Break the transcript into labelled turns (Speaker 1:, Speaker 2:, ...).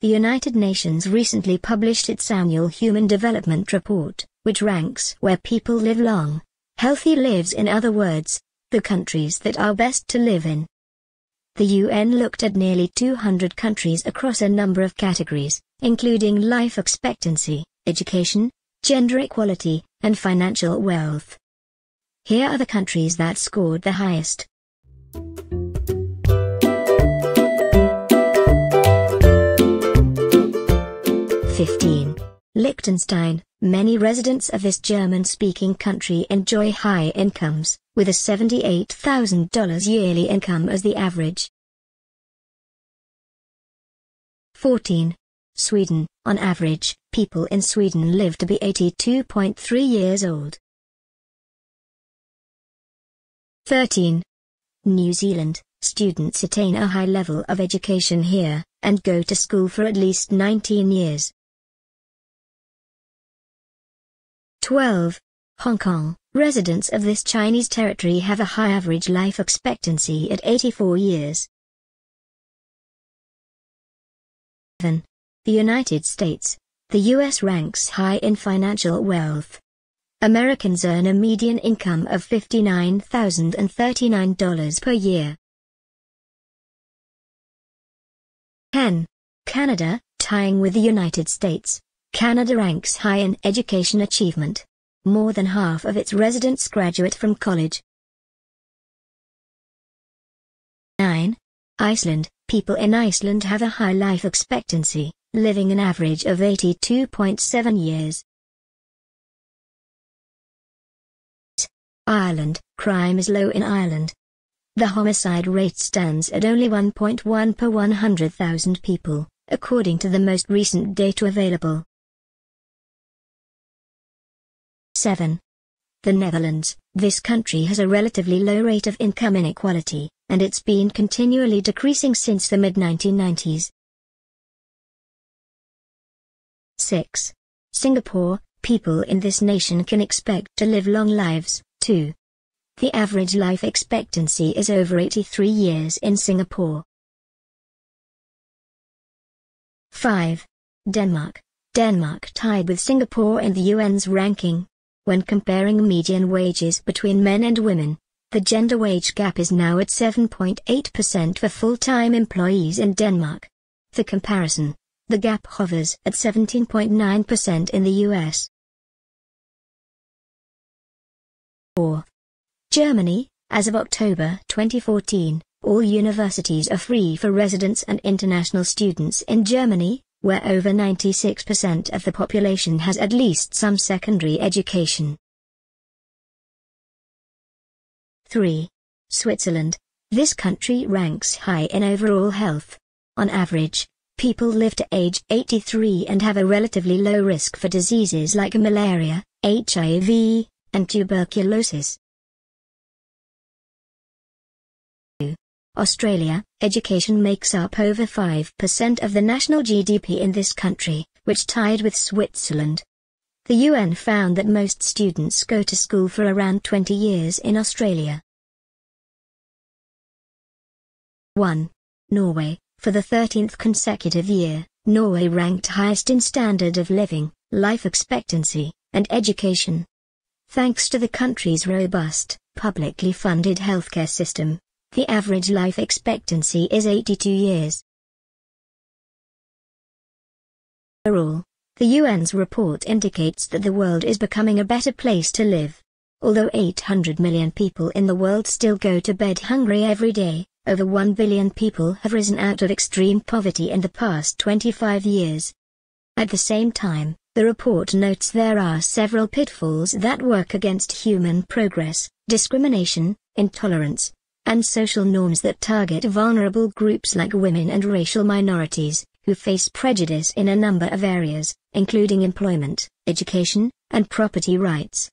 Speaker 1: The United Nations recently published its annual Human Development Report, which ranks where people live long, healthy lives, in other words, the countries that are best to live in. The UN looked at nearly 200 countries across a number of categories, including life expectancy, education, gender equality, and financial wealth. Here are the countries that scored the highest. Liechtenstein. Many residents of this German-speaking country enjoy high incomes, with a $78,000 yearly income as the average. 14. Sweden. On average, people in Sweden live to be 82.3 years old. 13. New Zealand. Students attain a high level of education here, and go to school for at least 19 years. 12. Hong Kong. Residents of this Chinese territory have a high average life expectancy at 84 years. 7. The United States. The U.S. ranks high in financial wealth. Americans earn a median income of $59,039 per year. 10. Canada. Tying with the United States, Canada ranks high in education achievement. More than half of its residents graduate from college. 9. Iceland. People in Iceland have a high life expectancy, living an average of 82.7 years. Ireland. Crime is low in Ireland. The homicide rate stands at only 1.1 per 100,000 people, according to the most recent data available. 7. The Netherlands. This country has a relatively low rate of income inequality, and it's been continually decreasing since the mid-1990s. 6. Singapore. People in this nation can expect to live long lives, too. The average life expectancy is over 83 years in Singapore. 5. Denmark. Denmark tied with Singapore in the UN's ranking. When comparing median wages between men and women, the gender wage gap is now at 7.8% for full-time employees in Denmark. For comparison, the gap hovers at 17.9% in the US. 4. Germany. As of October 2014, all universities are free for residents and international students in Germany, where over 96% of the population has at least some secondary education. 3. Switzerland. This country ranks high in overall health. On average, people live to age 83 and have a relatively low risk for diseases like malaria, HIV, and tuberculosis. 2. Australia. Education makes up over 5% of the national GDP in this country, which tied with Switzerland. The UN found that most students go to school for around 20 years in Australia. 1. Norway. For the 13th consecutive year, Norway ranked highest in standard of living, life expectancy, and education. Thanks to the country's robust, publicly funded healthcare system, the average life expectancy is 82 years. Overall, the UN's report indicates that the world is becoming a better place to live. Although 800 million people in the world still go to bed hungry every day, over 1 billion people have risen out of extreme poverty in the past 25 years. At the same time, the report notes there are several pitfalls that work against human progress: discrimination, intolerance, and social norms that target vulnerable groups like women and racial minorities, who face prejudice in a number of areas, including employment, education, and property rights.